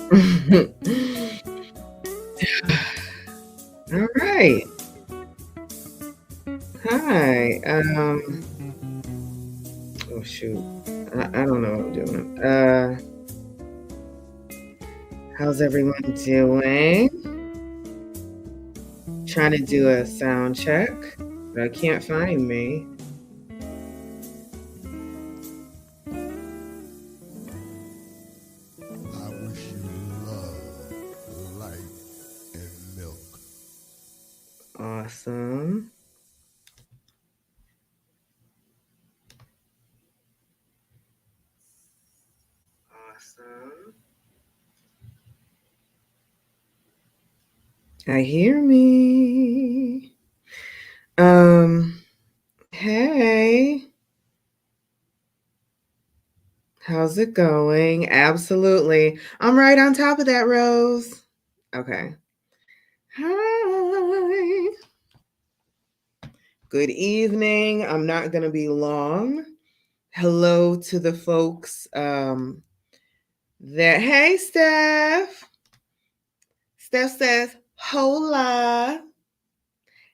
All right. Hi. Oh shoot. I don't know what I'm doing. How's everyone doing? Trying to do a sound check, but I can't find me. I wish you love, life, and milk. Awesome. Awesome. I hear me. Um, hey. How's it going? Absolutely. I'm right on top of that, Rose. Okay. Hi. Good evening. I'm not going to be long. Hello to the folks hey, Steph. Steph says, hola.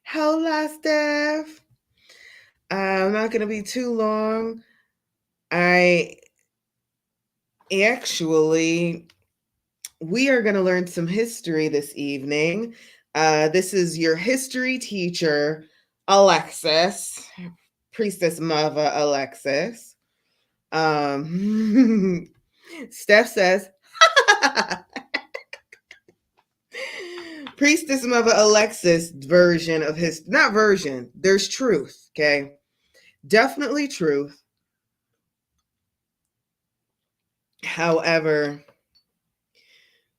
Hola, Steph. I'm not going to be too long. I actually, we are going to learn some history this evening. This is your history teacher, Alexis, Priestess Mother Alexis. Steph says, Priestess Mother Alexis version of his, not version, there's truth, okay? Definitely truth. However,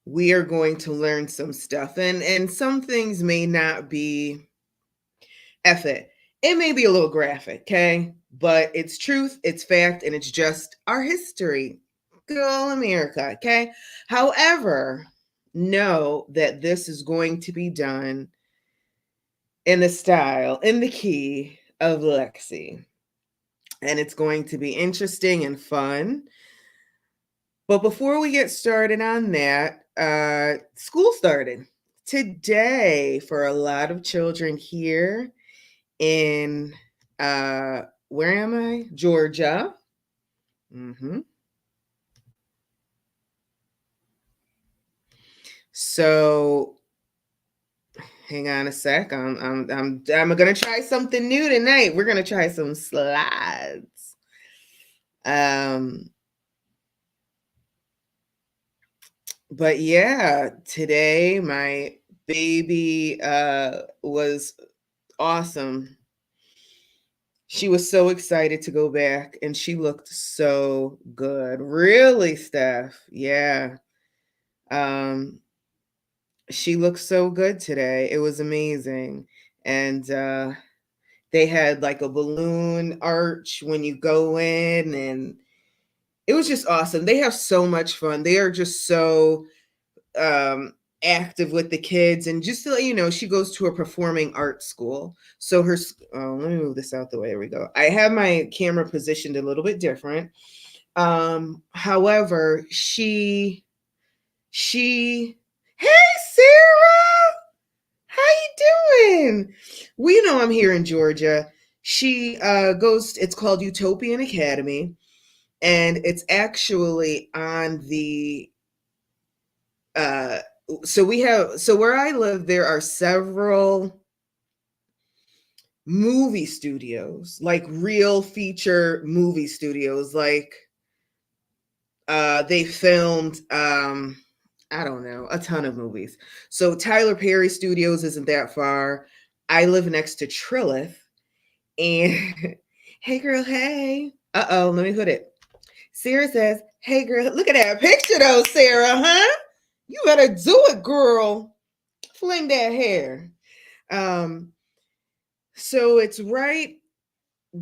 we are going to learn some stuff, and some things may not be it may be a little graphic, okay? But it's truth, it's fact, and it's just our history. Good old America, okay? However, know that this is going to be done in the style, in the key of Lexi. And it's going to be interesting and fun. But before we get started on that, school started today for a lot of children here in where am I? Georgia. Mm-hmm. So hang on a sec. I'm gonna try something new tonight. We're gonna try some slides. Um, but yeah, today my baby was awesome. She was so excited to go back and she looked so good. Really, Steph. Yeah. Um, she looked so good today. It was amazing. And they had like a balloon arch when you go in, and it was just awesome. They have so much fun. They are just so um active with the kids. And just to let you know, she goes to a performing arts school. So let me move this out the way. There we go. I have my camera positioned a little bit different. However, she hey, Sarah, how you doing? We know I'm here in Georgia. She goes, it's called Utopian Academy, and it's actually on the uh so where I live there are several movie studios, like real feature movie studios. Like they filmed I don't know, a ton of movies. So Tyler Perry Studios isn't that far. I live next to Trilith. And hey girl, hey. Uh-oh, let me put it. Sarah says, hey girl, look at that picture though, Sarah, huh? You better do it, girl. Fling that hair. Um, so it's right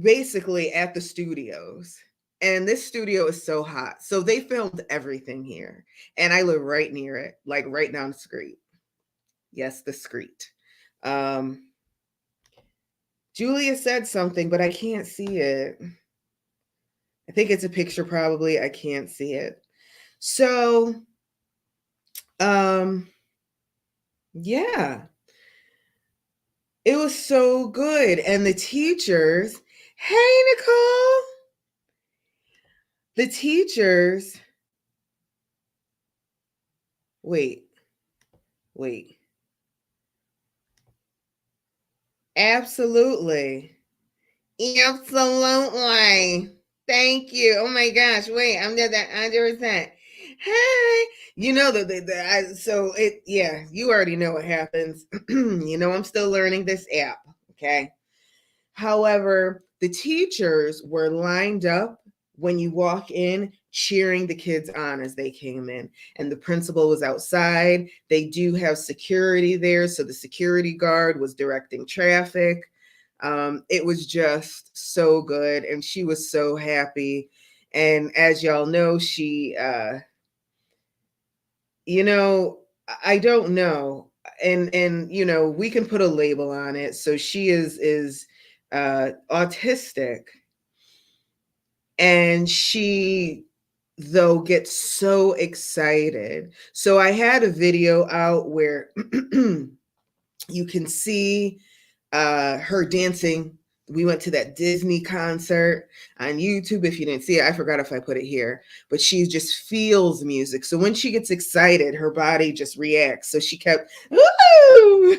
basically at the studios. And this studio is so hot. So they filmed everything here. And I live right near it, like right down the street. Yes, the street. Um, Julia said something, but I can't see it. I think it's a picture, probably. I can't see it. So Um, yeah, it was so good. And the teachers, hey, Nicole, the teachers, wait, wait, absolutely. Absolutely. Thank you. Oh my gosh. Wait, I'm there that 100%. Hey, you know so it yeah, you already know what happens. I'm still learning this app. Okay. However, the teachers were lined up when you walk in, cheering the kids on as they came in. And the principal was outside. They do have security there. So the security guard was directing traffic. It was just so good. And she was so happy. And as y'all know, you know, I don't know. And we can put a label on it. So she is autistic, and she though gets so excited. So I had a video out where you can see her dancing. We went to that Disney concert on YouTube. If you didn't see it, I forgot if I put it here, but she just feels music. So when she gets excited, her body just reacts. So she kept, woo,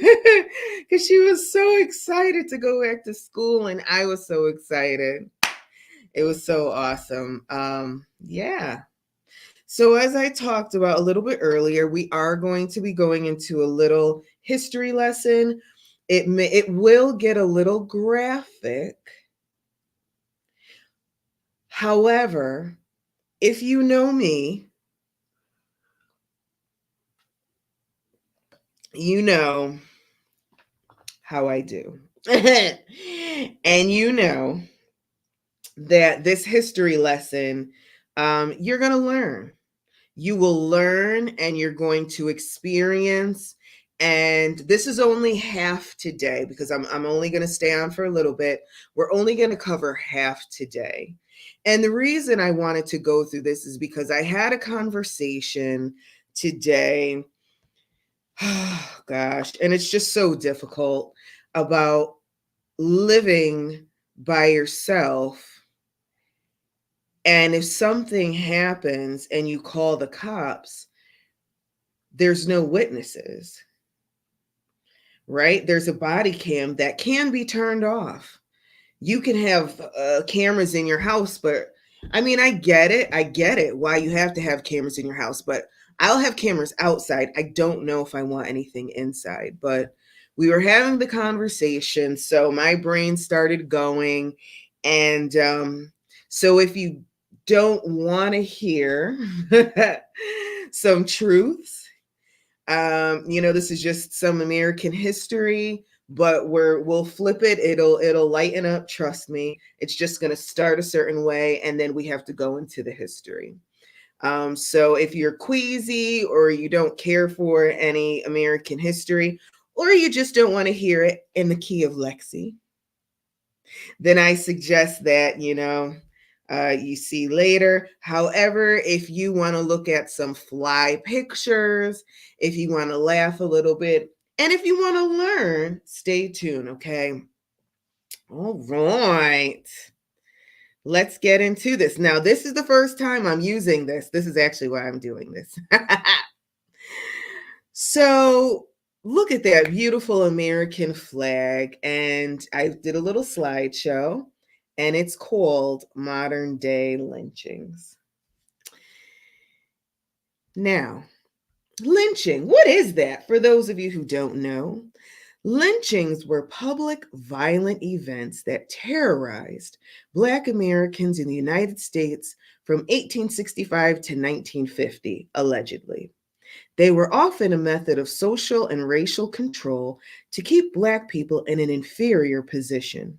because she was so excited to go back to school, and I was so excited. It was so awesome. Yeah. So, as I talked about a little bit earlier, we are going to be going into a little history lesson. It will get a little graphic. However, if you know me, you know how I do. And you know that this history lesson, you're going to learn. You will learn and you're going to experience. And this is only half today because I'm only going to stay on for a little bit. We're only going to cover half today. And the reason I wanted to go through this is because I had a conversation today. Oh, gosh. And it's just so difficult about living by yourself. And if something happens and you call the cops, there's no witnesses, right? There's a body cam that can be turned off. You can have cameras in your house, but I mean, I get it. I get it why you have to have cameras in your house, but I'll have cameras outside. I don't know if I want anything inside, but we were having the conversation. So my brain started going. And so if you don't want to hear some truths, this is just some American history, but we'll flip it. It'll lighten up. Trust me. It's just going to start a certain way, and then we have to go into the history. So if you're queasy or you don't care for any American history, or you just don't want to hear it in the key of Lexi, then I suggest that, you see later. However, if you want to look at some fly pictures, if you want to laugh a little bit, and if you want to learn, stay tuned, okay? All right. Let's get into this. Now, this is the first time I'm using this. This is actually why I'm doing this. So, look at that beautiful American flag. And I did a little slideshow, and it's called Modern Day Lynchings. Now, lynching, what is that? For those of you who don't know, lynchings were public violent events that terrorized Black Americans in the United States from 1865 to 1950, allegedly. They were often a method of social and racial control to keep Black people in an inferior position.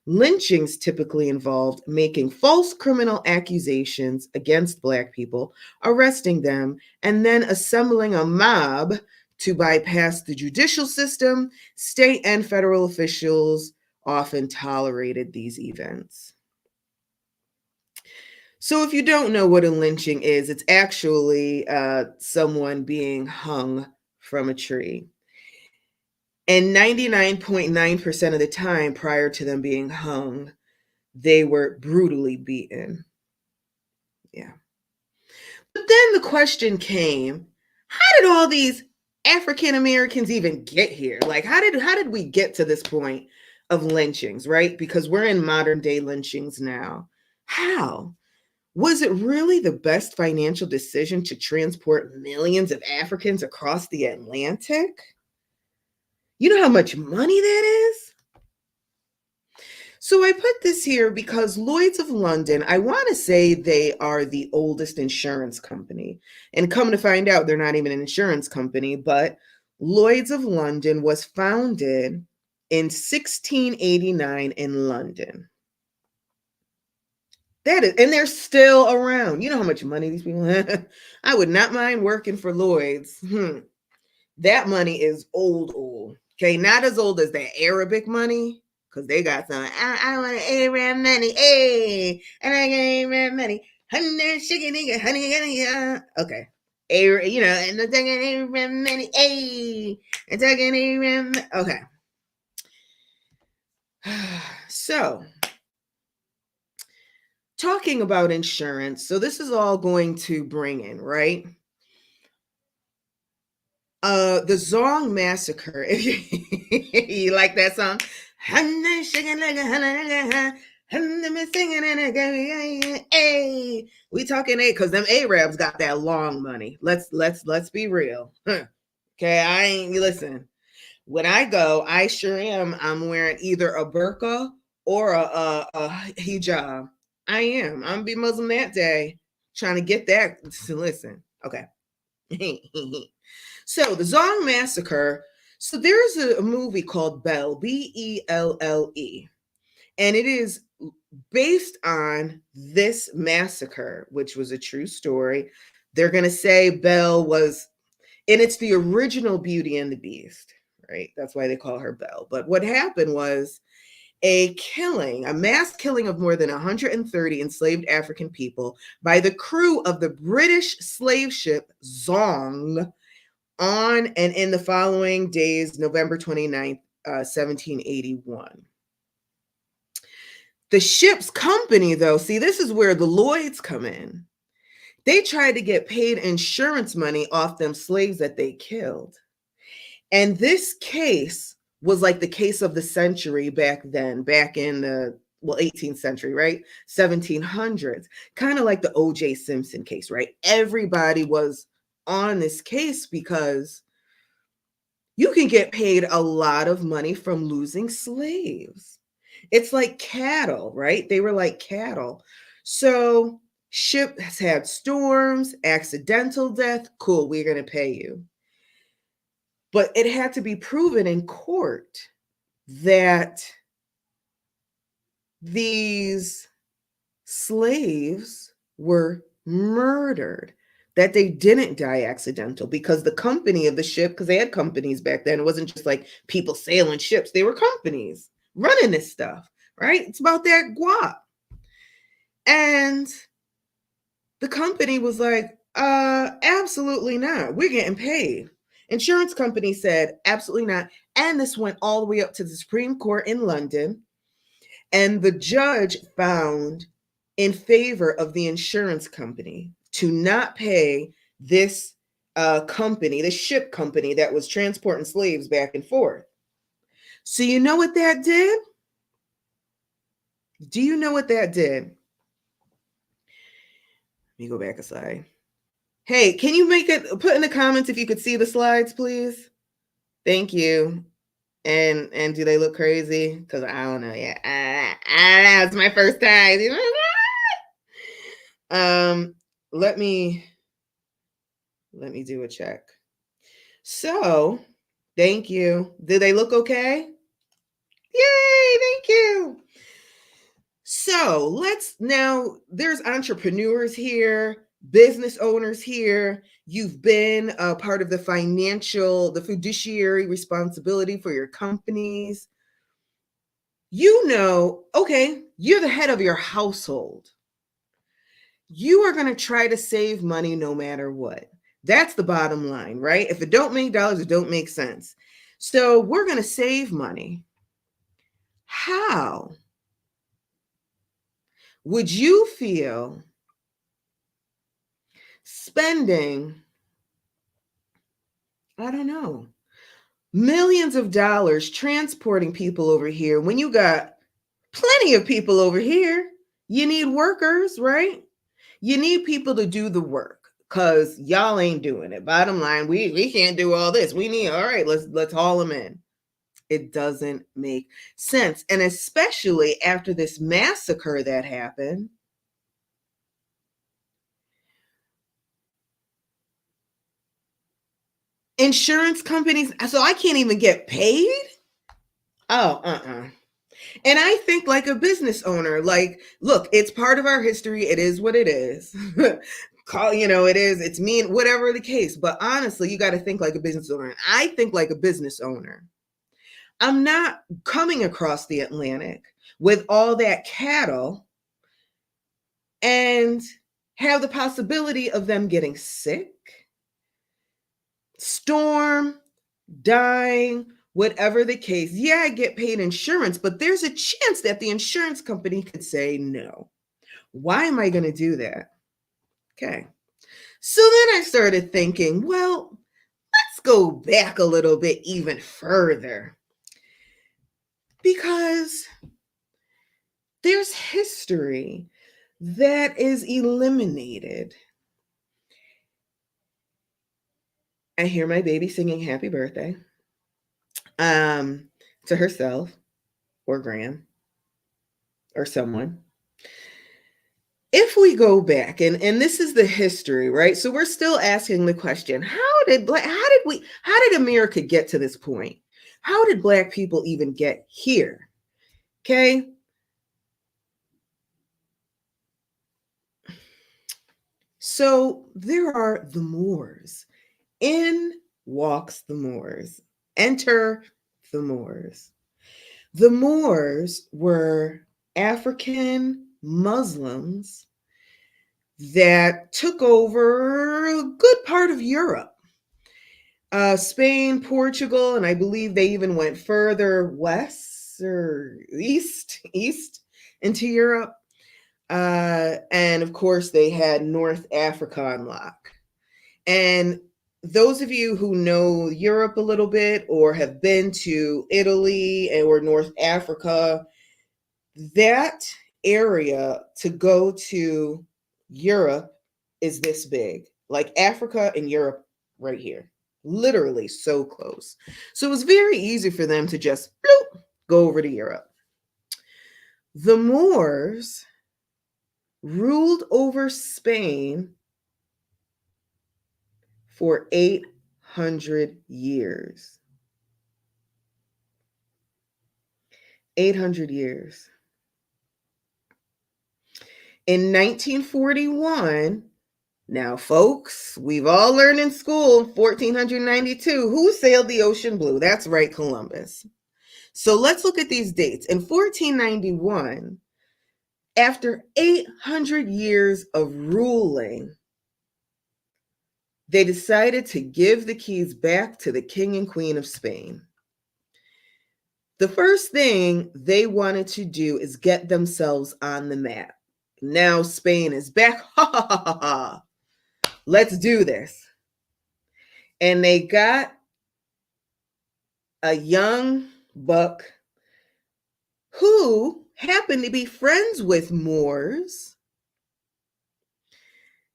Lynchings typically involved making false criminal accusations against Black people, arresting them, and then assembling a mob to bypass the judicial system. State and federal officials often tolerated these events. So, if you don't know what a lynching is, it's actually someone being hung from a tree. And 99.9% of the time prior to them being hung, they were brutally beaten. Yeah. But then the question came, how did all these African Americans even get here? Like how did we get to this point of lynchings, right? Because we're in modern day lynchings now. How? Was it really the best financial decision to transport millions of Africans across the Atlantic? You know how much money that is? So I put this here because Lloyd's of London, I want to say they are the oldest insurance company. And come to find out, they're not even an insurance company, but Lloyd's of London was founded in 1689 in London. That is, and they're still around. You know how much money these people have? I would not mind working for Lloyd's. That money is old, old. Okay, not as old as that Arabic money, because they got some. I want Arab money, hey, and I got Arab money. Honey, chicken, nigga, honey, okay. You know, and the taking Arab money, hey, and taking Arab. Okay. So, talking about insurance. So this is all going to bring in, right? The Zong Massacre. If you like that song, hey, we talking A because them Arabs got that long money. Let's be real. Okay, I ain't listen. When I go, I sure am. I'm wearing either a burqa or a hijab. I am. I'm gonna be Muslim that day, trying to get that. So listen, okay. So the Zong Massacre. So there's a movie called Belle, Belle, and it is based on this massacre, which was a true story. They're gonna say Belle was, and it's the original Beauty and the Beast, right? That's why they call her Belle. But what happened was a mass killing of more than 130 enslaved African people by the crew of the British slave ship Zong on and in the following days, November 29th, 1781. The ship's company, though, see, this is where the Lloyds come in. They tried to get paid insurance money off them slaves that they killed. And this case was like the case of the century back then, back in the 18th century, right? 1700s, kind of like the O.J. Simpson case, right? Everybody was on this case because you can get paid a lot of money from losing slaves. It's like cattle, right? They were like cattle. So ship has had storms, accidental death. Cool, we're going to pay you. But it had to be proven in court that these slaves were murdered, that they didn't die accidental because the company of the ship, because they had companies back then, it wasn't just like people sailing ships, they were companies running this stuff, right? It's about that guap. And the company was like, absolutely not. We're getting paid. Insurance company said, absolutely not. And this went all the way up to the Supreme Court in London. And the judge found in favor of the insurance company to not pay this company, the ship company that was transporting slaves back and forth. So you know what that did? Do you know what that did? Let me go back a slide. Hey, can you make it, put in the comments if you could see the slides, please? Thank you. And do they look crazy? Because I don't know. Yeah, I don't know. It's my first time. Let me do a check. So, thank you. Do they look okay? Yay, thank you. So, let's now, there's entrepreneurs here, business owners here. You've been a part of the fiduciary responsibility for your companies. You know, okay, you're the head of your household. you are going to try to save money no matter what. That's the bottom line, right? If it don't make dollars, it don't make sense. So we're going to save money. How would you feel spending, I don't know, millions of dollars transporting people over here when you got plenty of people over here? You need workers, right? You need people to do the work because y'all ain't doing it. Bottom line, we can't do all this. We need, all right, let's haul them in. It doesn't make sense. And especially after this massacre that happened, insurance companies, so I can't even get paid. Oh, And I think like a business owner, like, look, it's part of our history. It is what it is. Call, it is, it's mean, whatever the case. But honestly, you got to think like a business owner. And I think like a business owner. I'm not coming across the Atlantic with all that cattle and have the possibility of them getting sick, storm, dying, whatever the case. Yeah, I get paid insurance, but there's a chance that the insurance company could say no. Why am I going to do that? Okay. So then I started thinking, well, let's go back a little bit even further. Because there's history that is eliminated. I hear my baby singing happy birthday to herself or Graham or someone. If we go back, and this is the history, right? So we're still asking the question, how did America get to this point? How did Black people even get here? Okay. So there are the Moors. In walks the Moors. Enter the Moors. The Moors were African Muslims that took over a good part of Europe. Spain, Portugal, and I believe they even went further west or east into Europe. And of course, they had North Africa on lock. And those of you who know Europe a little bit or have been to Italy or North Africa, that area to go to Europe is this big, like Africa and Europe right here, literally so close. So it was very easy for them to just bloop, go over to Europe. The Moors ruled over Spain for 800 years. 800 years. In 1941, now, folks, we've all learned in school, 1492, who sailed the ocean blue? That's right, Columbus. So let's look at these dates. In 1491, after 800 years of ruling, they decided to give the keys back to the King and Queen of Spain. The first thing they wanted to do is get themselves on the map. Now Spain is back. Ha ha ha ha ha. Let's do this. And they got a young buck who happened to be friends with Moors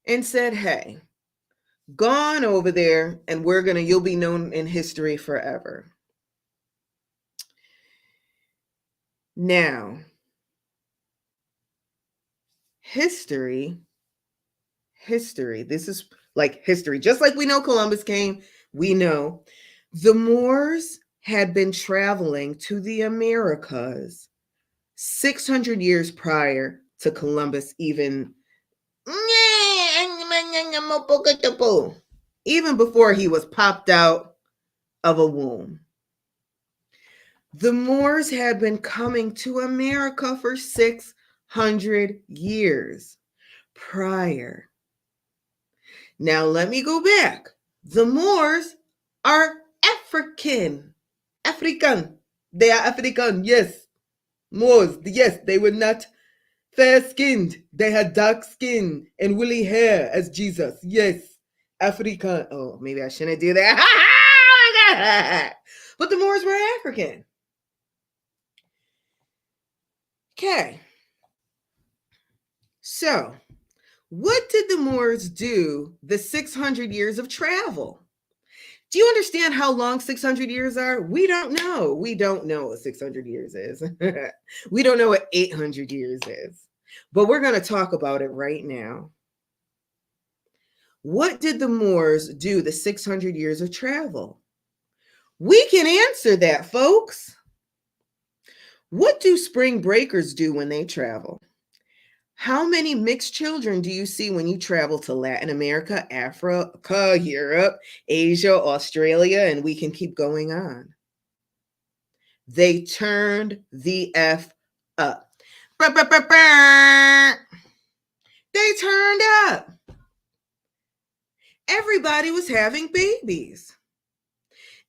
and said, hey, gone over there and you'll be known in history forever. Now, history, this is like history. Just like we know Columbus came, we know the Moors had been traveling to the Americas 600 years prior to Columbus even before he was popped out of a womb. The Moors had been coming to America for 600 years. prior. Now let me go back. The Moors are African. African. They are African, yes. Moors, yes, they were not fair-skinned. They had dark skin and woolly hair as Jesus. Yes. African. Oh, maybe I shouldn't do that. But the Moors were African. Okay. So, what did the Moors do the 600 years of travel? Do you understand how long 600 years are? We don't know. We don't know what 600 years is. We don't know what 800 years is. But we're going to talk about it right now. What did the Moors do the 600 years of travel? We can answer that, folks. What do spring breakers do when they travel? How many mixed children do you see when you travel to Latin America, Africa, Europe, Asia, Australia, and we can keep going on? They turned the F up. They turned up. Everybody was having babies.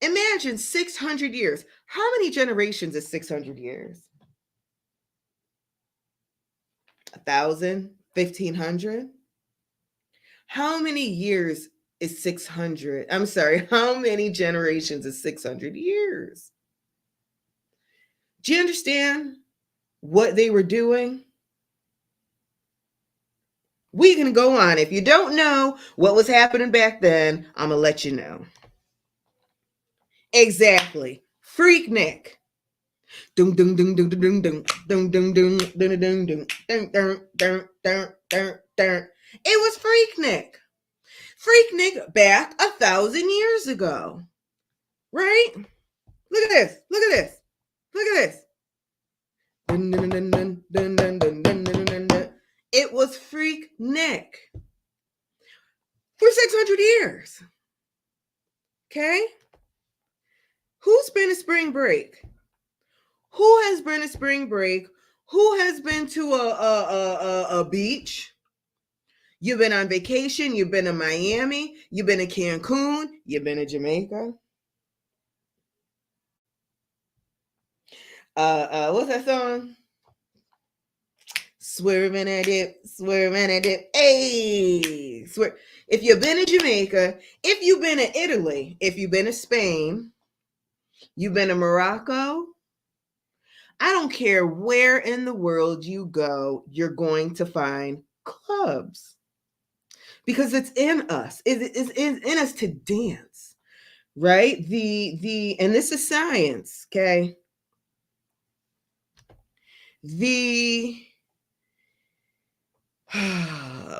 Imagine 600 years. How many generations is 600 years? 1,000? 1,500? How many years is 600? I'm sorry, how many generations is 600 years? Do you understand what they were doing? We can go on. If you don't know what was happening back then, I'm going to let you know. Exactly. Freaknik. Dung dung dung dung dung dung dung dung dung dung dung dung dung dung dung dung. It was Freaknik. Freaknik back 1,000 years ago. Right? Look at this. Look at this. Look at this. It was Freaknik for 600 years. Okay? Who's been to spring break? Who has been to spring break? Who has been to a beach? You've been on vacation. You've been to Miami. You've been to Cancun. You've been to Jamaica. What's that song? Swerving a dip, swerving a dip. Hey, swear. If you've been to Jamaica, if you've been to Italy, if you've been to Spain, you've been to Morocco, I don't care where in the world you go, you're going to find clubs because it's in us. It's in us to dance, right? And this is science, okay?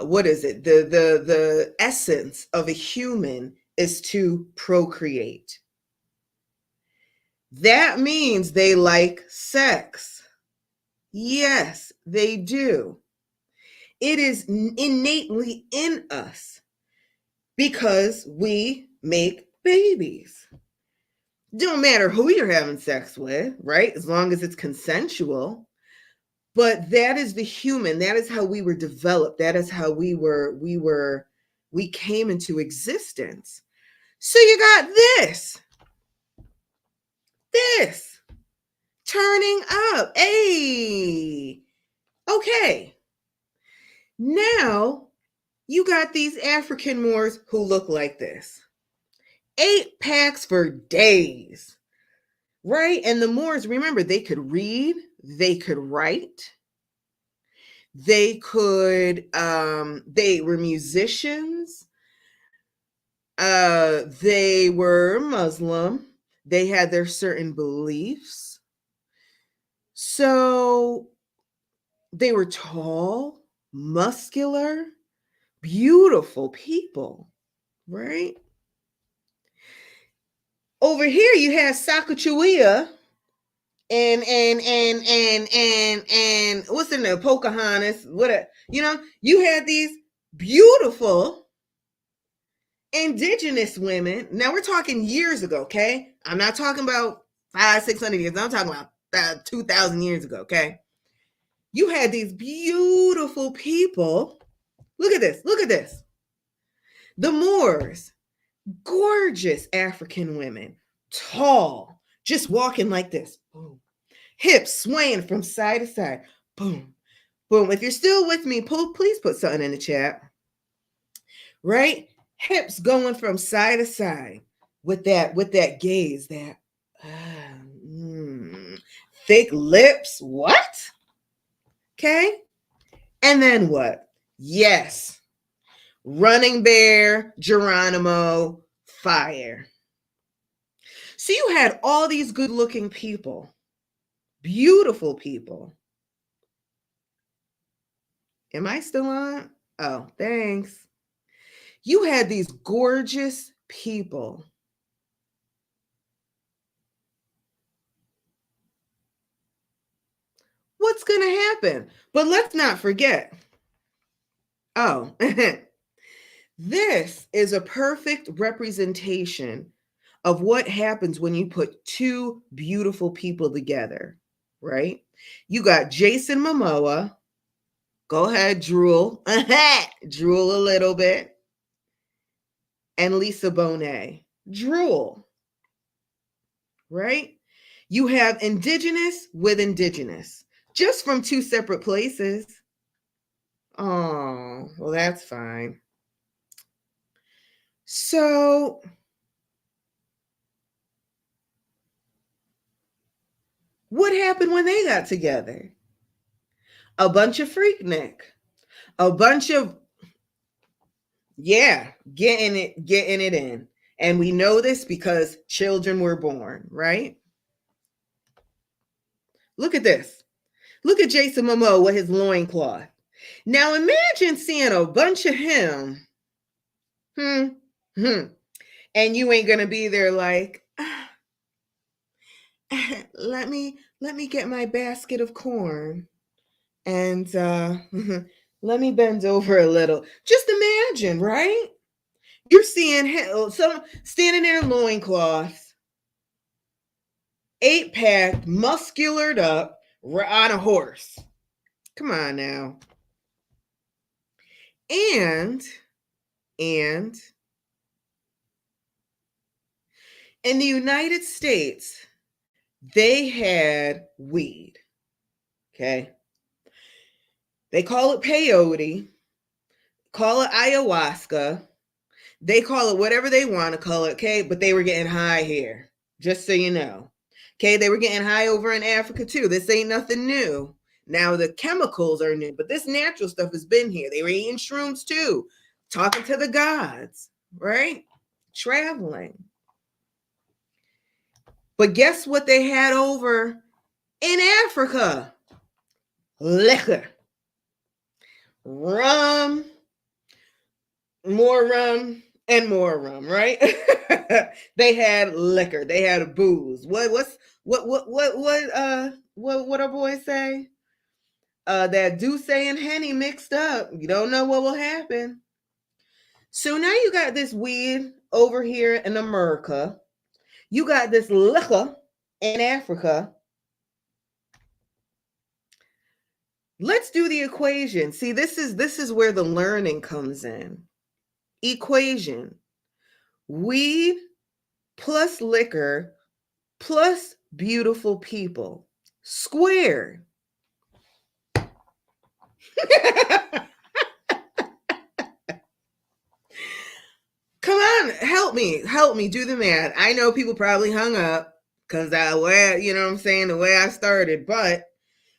What is it? The essence of a human is to procreate. That means they like sex. Yes, they do. It is innately in us because we make babies. Don't matter who you're having sex with, right? As long as it's consensual. But that is the human. That is how we were developed. That is how we came into existence. So you got this turning up. Hey, okay. Now you got these African Moors who look like this. 8 packs for days, right? And the Moors, remember, they could read, they could write, they were musicians, they were Muslim, they had their certain beliefs. So they were tall, muscular, beautiful people, right? Over here you have Sacagawea and what's in there? Pocahontas. You had these beautiful indigenous women. Now we're talking years ago, okay? I'm not talking about 500-600 years. I'm talking about 2,000 years ago, okay? You had these beautiful people Look at this. Look at this. The Moors, gorgeous African women, tall, just walking like this. Boom. Hips swaying from side to side. Boom. Boom. If you're still with me, please put something in the chat. Right? Hips going from side to side with that gaze, that thick lips. What? Okay. And then what? Yes. Running Bear, Geronimo, fire. So you had all these good looking people, beautiful people. Am I still on? Oh, thanks. You had these gorgeous people. What's going to happen? But let's not forget. Oh, this is a perfect representation of what happens when you put two beautiful people together, right? You got Jason Momoa. Go ahead, drool. Drool a little bit. And Lisa Bonet. Drool. Right? You have indigenous with indigenous, just from two separate places. Oh, well, that's fine. So, what happened when they got together? A bunch of Freaknik. A bunch of, yeah, getting it in. And we know this because children were born, right? Look at this. Look at Jason Momoa with his loincloth. Now imagine seeing a bunch of him. And you ain't gonna be there like, let me get my basket of corn and let me bend over a little. Just imagine, right? You're seeing him, some standing there in loincloths, 8-pack, musculared up, on a horse. Come on now. And in the United States, they had weed. Okay. They call it peyote, call it ayahuasca. They call it whatever they want to call it, okay? But they were getting high here, just so you know. Okay, they were getting high over in Africa too. This ain't nothing new. Now the chemicals are new, but this natural stuff has been here. They were eating shrooms too, talking to the gods, right? Traveling. But guess what they had over in Africa? Liquor. Rum, more rum, and more rum, right? They had liquor, they had booze. What our boys say? That Douce and Henny mixed up. You don't know what will happen. So now you got this weed over here in America. You got this liquor in Africa. Let's do the equation. See, this is where the learning comes in. Equation. Weed plus liquor plus beautiful people squared. Come on, help me do the math. I know people probably hung up because you know what I'm saying, the way I started, but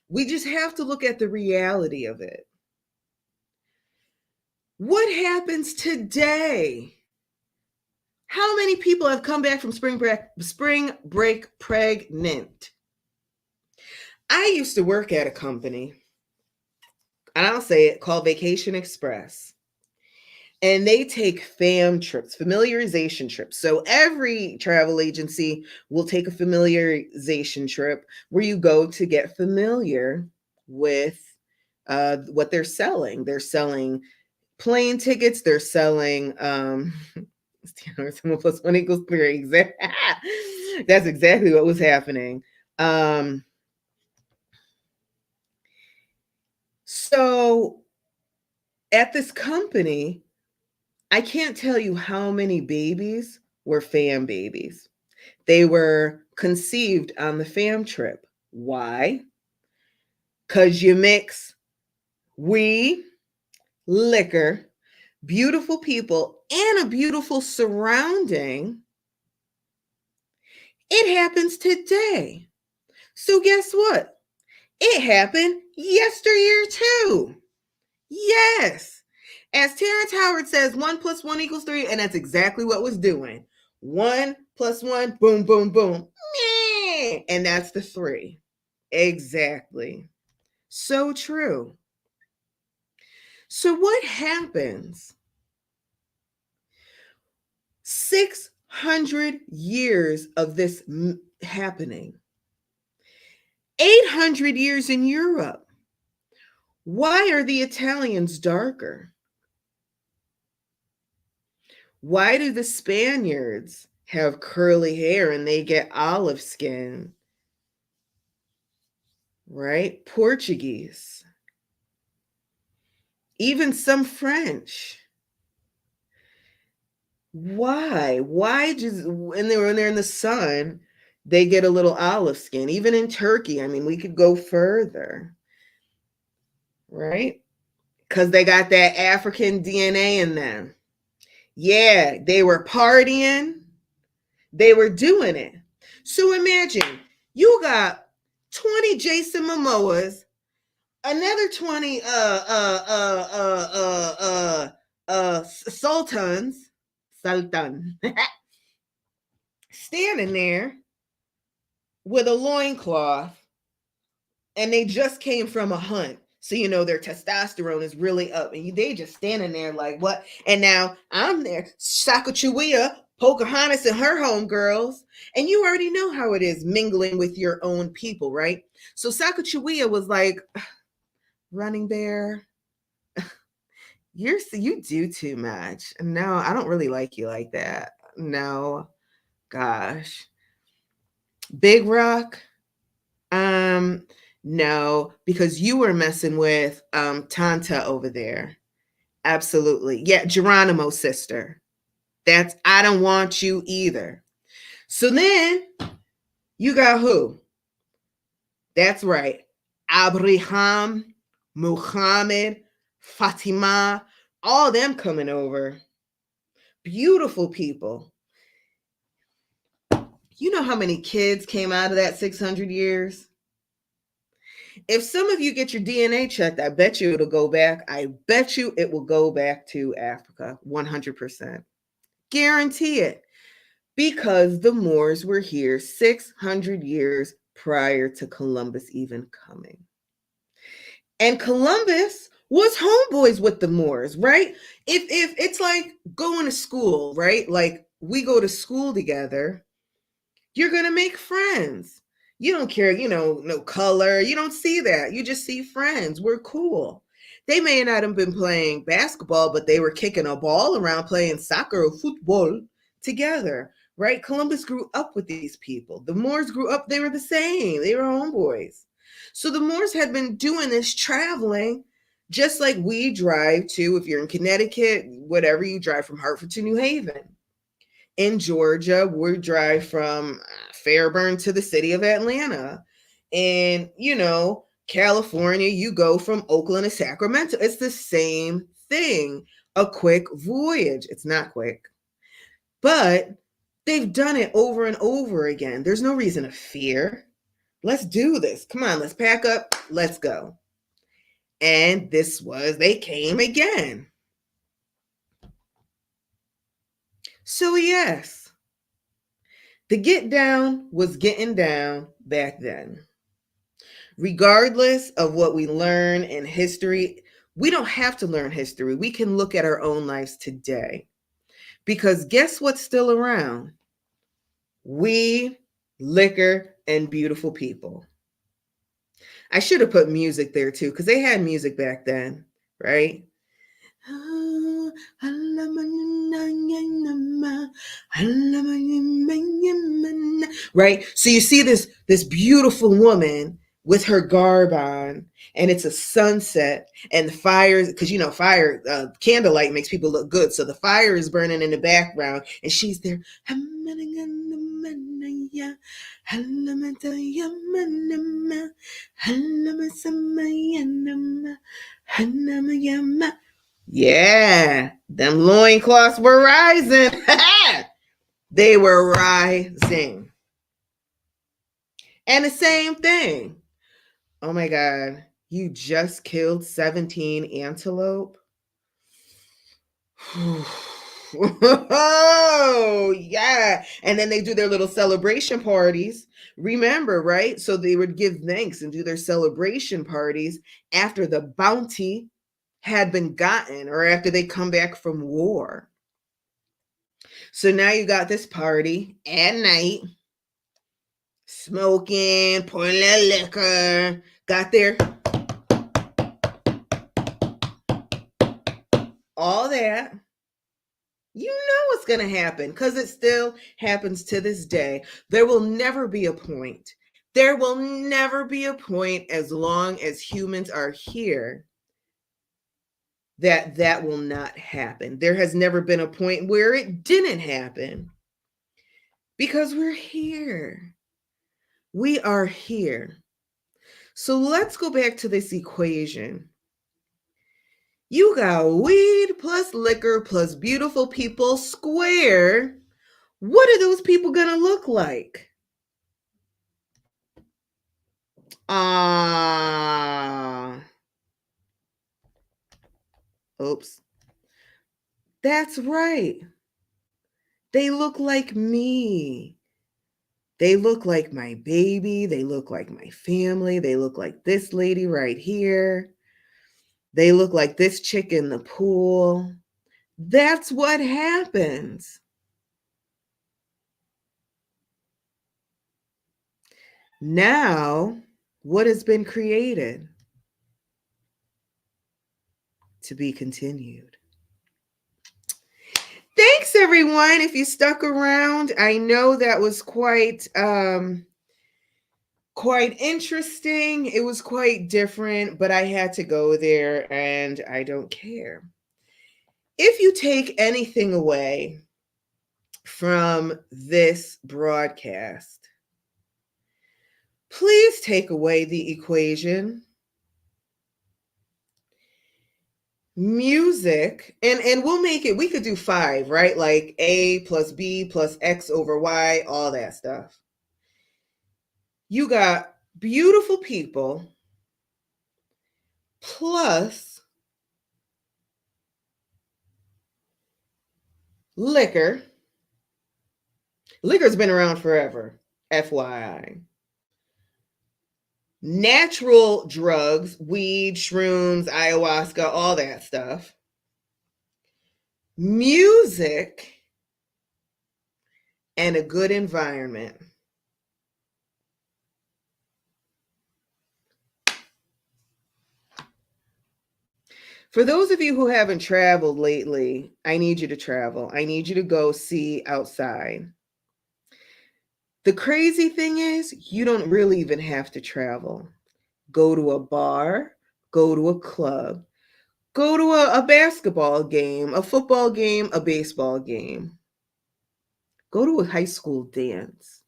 we just have to look at the reality of it. What happens today? How many people have come back from spring break pregnant? I used to work at a company, and I'll say it, called Vacation Express. And they take fam trips, familiarization trips. So every travel agency will take a familiarization trip where you go to get familiar with what they're selling. They're selling plane tickets. They're selling someone plus one equals 3. That's exactly what was happening. So At this company, I can't tell you how many babies were fam babies. They were conceived on the fam trip. Why? Because you mix weed, liquor, beautiful people, and a beautiful surrounding. It happens today. So, guess what? It happened yesteryear, too. Yes. As Terrence Howard says, 1 + 1 = 3, and that's exactly what was doing. 1 + 1, boom, boom, boom. And that's the 3. Exactly. So true. So, what happens? 600 years of this happening, 800 years in Europe. Why are the Italians darker? Why do the Spaniards have curly hair and they get olive skin? Right? Portuguese, even some French. Why? Why just when they're in the sun, they get a little olive skin? Even in Turkey, I mean, we could go further, right? Because they got that African DNA in them. Yeah, they were partying, they were doing it. So imagine you got 20 Jason Momoas, another 20 sultans, sultan, standing there with a loincloth, and they just came from a hunt. So, their testosterone is really up. And they just standing there like, what? And now I'm there, Sacagawea, Pocahontas, and her homegirls. And you already know how it is mingling with your own people, right? So Sacagawea was like, Running Bear, you do too much. No, I don't really like you like that. No, gosh. Big Rock, no, because you were messing with Tanta over there. Absolutely. Yeah, Geronimo's sister. I don't want you either. So then you got who? That's right. Abraham, Muhammad, Fatima, all them coming over. Beautiful people. You know how many kids came out of that 600 years? If some of you get your DNA checked, I bet you it'll go back. I bet you it will go back to Africa 100%. Guarantee it. Because the Moors were here 600 years prior to Columbus even coming. And Columbus was homeboys with the Moors, right? If it's like going to school, right? Like we go to school together, you're going to make friends. You don't care, no color. You don't see that. You just see friends. We're cool. They may not have been playing basketball, but they were kicking a ball around playing soccer or football together, right? Columbus grew up with these people. The Moors grew up, they were the same. They were homeboys. So the Moors had been doing this traveling just like we drive to, if you're in Connecticut, whatever, you drive from Hartford to New Haven. In Georgia, we drive from Fairburn to the city of Atlanta. And, California, you go from Oakland to Sacramento. It's the same thing. A quick voyage. It's not quick, but they've done it over and over again. There's no reason to fear. Let's do this. Come on, let's pack up. Let's go. And they came again. So, yes, the get down was getting down back then. Regardless of what we learn in history, we don't have to learn history. We can look at our own lives today. Because guess what's still around? Weed, liquor, and beautiful people. I should have put music there too, because they had music back then, right? Right? So you see this beautiful woman with her garb on, and it's a sunset, and the fires, because fire, candlelight makes people look good, so the fire is burning in the background, and she's there. Yeah, them loincloths were rising. They were rising. And the same thing. Oh my God, you just killed 17 antelope? Oh, yeah. And then they do their little celebration parties. Remember, right? So they would give thanks and do their celebration parties after the bounty had been gotten or after they come back from war. So now you got this party at night, smoking, pouring a little liquor, got their all that. You know what's going to happen because it still happens to this day. There will never be a point. There will never be a point as long as humans are here that will not happen. There has never been a point where it didn't happen because we're here. We are here. So let's go back to this equation. You got weed plus liquor plus beautiful people square. What are those people going to look like? Ah, oops. That's right. They look like me. They look like my baby. They look like my family. They look like this lady right here. They look like this chick in the pool. That's what happens. Now, what has been created? To be continued. Thanks, everyone. If you stuck around, I know that was quite interesting. It was quite different, but I had to go there, and I don't care. If you take anything away from this broadcast, please take away the equation. Music, and we'll make it, we could do 5, right? Like A plus B plus X over Y, all that stuff. You got beautiful people plus liquor. Liquor's been around forever, FYI. Natural drugs, weed, shrooms, ayahuasca, all that stuff. Music and a good environment. For those of you who haven't traveled lately, I need you to travel. I need you to go see outside. The crazy thing is, you don't really even have to travel. Go to a bar, go to a club, go to a basketball game, a football game, a baseball game. Go to a high school dance.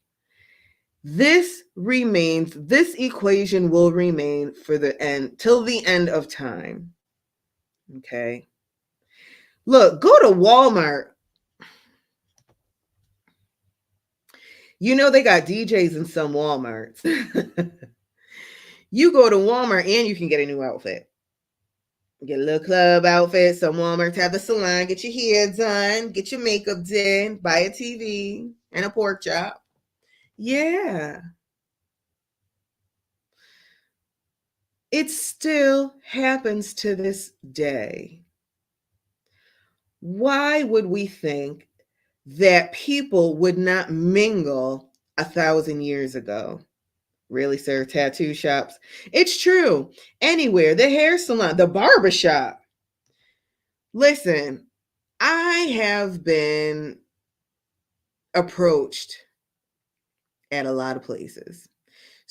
This equation will remain for the end, till the end of time. Okay. Look, go to Walmart. You know they got DJs in some Walmarts. You go to Walmart and you can get a new outfit. Get a little club outfit. Some Walmarts have a salon. Get your hair done. Get your makeup done. Buy a TV and a pork chop. Yeah. It still happens to this day. Why would we think that people would not mingle 1,000 years ago? Really, sir? Tattoo shops? It's true. Anywhere. The hair salon, the barber shop. Listen, I have been approached at a lot of places.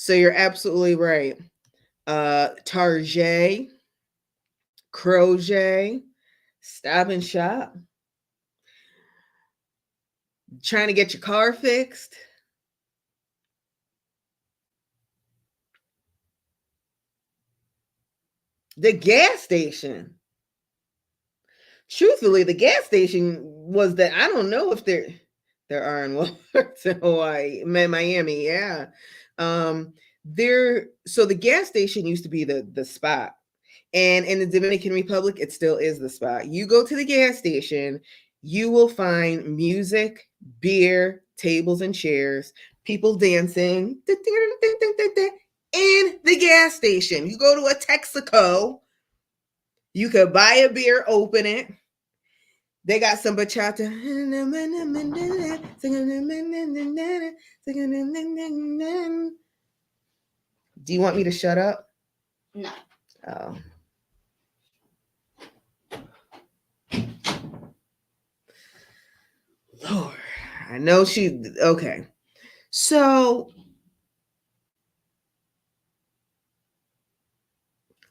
So you're absolutely right. Target, Crochet, Stop and Shop, trying to get your car fixed. The gas station. Truthfully, the gas station was that I don't know if there are in Walmarts in Hawaii, Miami, yeah. There so the gas station used to be the spot. And in the Dominican Republic, it still is the spot. You go to the gas station, you will find music, beer, tables and chairs, people dancing in the gas station. You go to a Texaco, you could buy a beer, open it. They got some bachata. Do you want me to shut up? No. Oh. Lord, I know she. Okay. So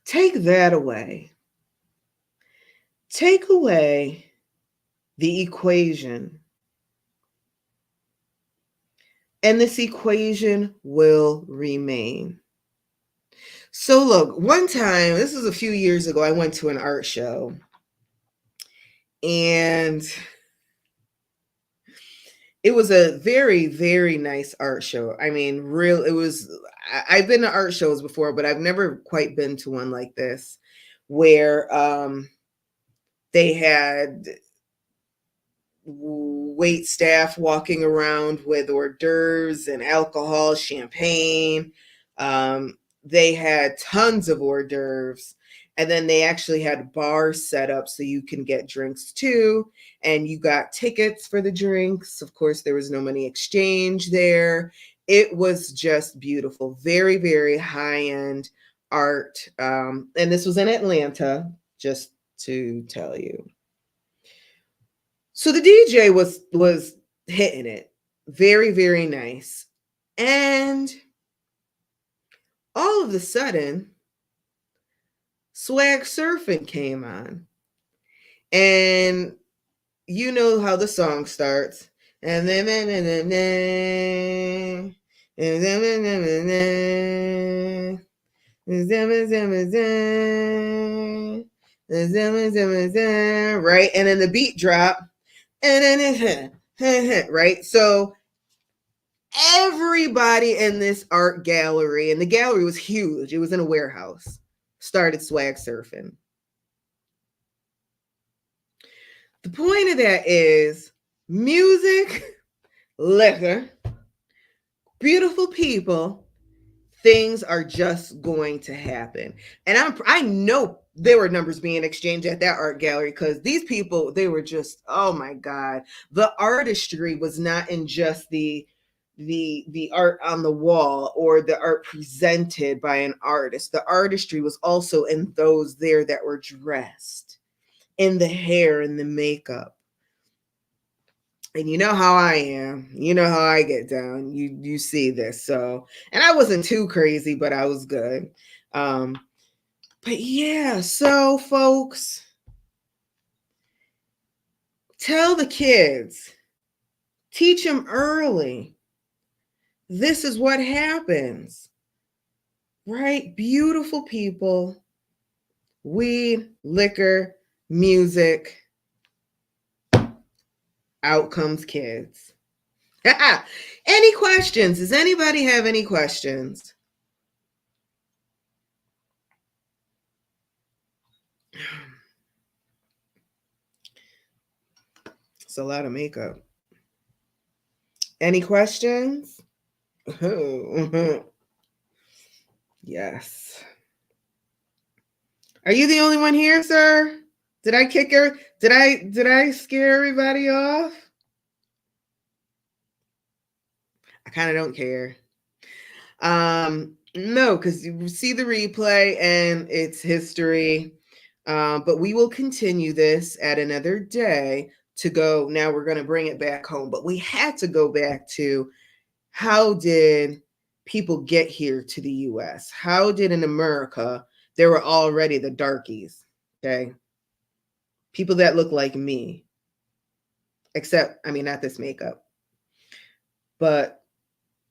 take that away. Take away the equation. And this equation will remain. So, look, one time, this was a few years ago, I went to an art show. And it was a very, very nice art show. I mean, it was, I've been to art shows before, but I've never quite been to one like this where they had wait staff walking around with hors d'oeuvres and alcohol, champagne. They had tons of hors d'oeuvres. And then they actually had bars set up so you can get drinks too. And you got tickets for the drinks. Of course, there was no money exchange there. It was just beautiful. Very, very high end art. And this was in Atlanta, just to tell you. So the DJ was hitting it. Very, very nice. And all of a sudden, Swag Surfing came on. And you know how the song starts. And then right, and then the beat drop, and then right. So everybody in this art gallery, and the gallery was huge, it was in a warehouse, started swag surfing. The point of that is music, liquor, beautiful people, things are just going to happen. And I know there were numbers being exchanged at that art gallery because these people, they were just, oh my God. The artistry was not in just the art on the wall or the art presented by an artist. The artistry was also in those there that were dressed, in the hair and the makeup. And you know how I am. You know how I get down. You see this. So, and I wasn't too crazy, but I was good. But yeah, so folks, tell the kids, teach them early. This is what happens. Right? Beautiful people, weed, liquor, music, out comes kids. Any questions? Does anybody have any questions? It's a lot of makeup. Any questions? Yes. Are you the only one here, sir? Did I kick her? Did I scare everybody off? I kind of don't care. No, because you see the replay and it's history. But we will continue this at another day to go. Now we're going to bring it back home. But we had to go back to how did people get here to the US? How did in America there were already the darkies, okay? People that look like me, except, I mean, not this makeup, but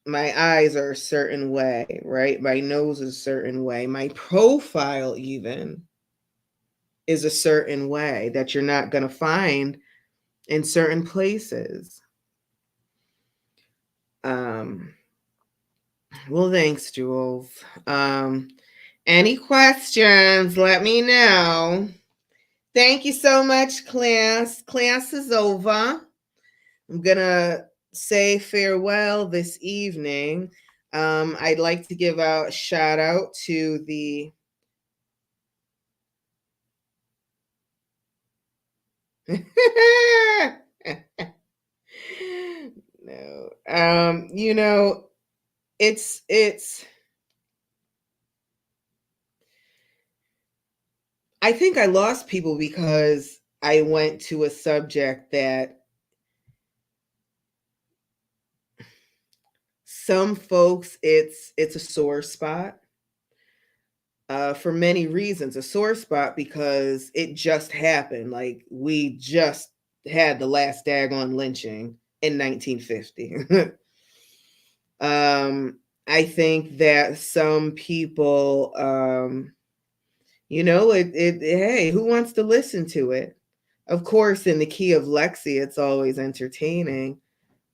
my eyes are a certain way, right? My nose is a certain way. My profile, even, is a certain way that you're not going to find in certain places. Well, thanks, Jules. Any questions? Let me know. Thank you so much, class. Class is over. I'm gonna say farewell this evening. I'd like to give a shout out to the no. You know, it's I think I lost people because I went to a subject that some folks it's a sore spot. For many reasons, a sore spot because it just happened. Like we just had the last daggone lynching in 1950. I think that some people, hey, who wants to listen to it? Of course, in the Key of Lexi, it's always entertaining,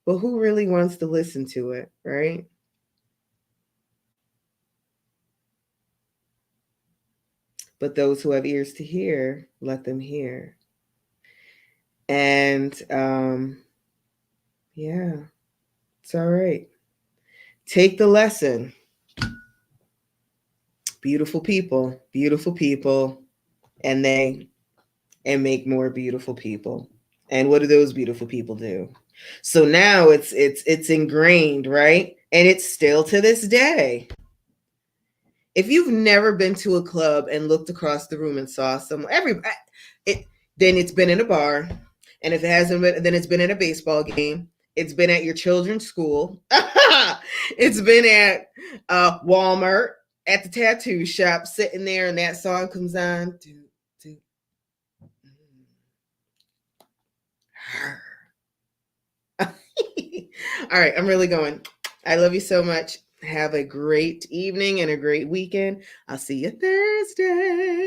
but who really wants to listen to it, right? But those who have ears to hear, let them hear. And yeah, it's all right. Take the lesson. Beautiful people, and make more beautiful people. And what do those beautiful people do? So now it's ingrained, right? And it's still to this day. If you've never been to a club and looked across the room and saw someone, then it's been in a bar, and if it hasn't been, then it's been at a baseball game. It's been at your children's school. It's been at Walmart, at the tattoo shop, sitting there, and that song comes on. All right, I'm really going. I love you so much. Have a great evening and a great weekend. I'll see you Thursday.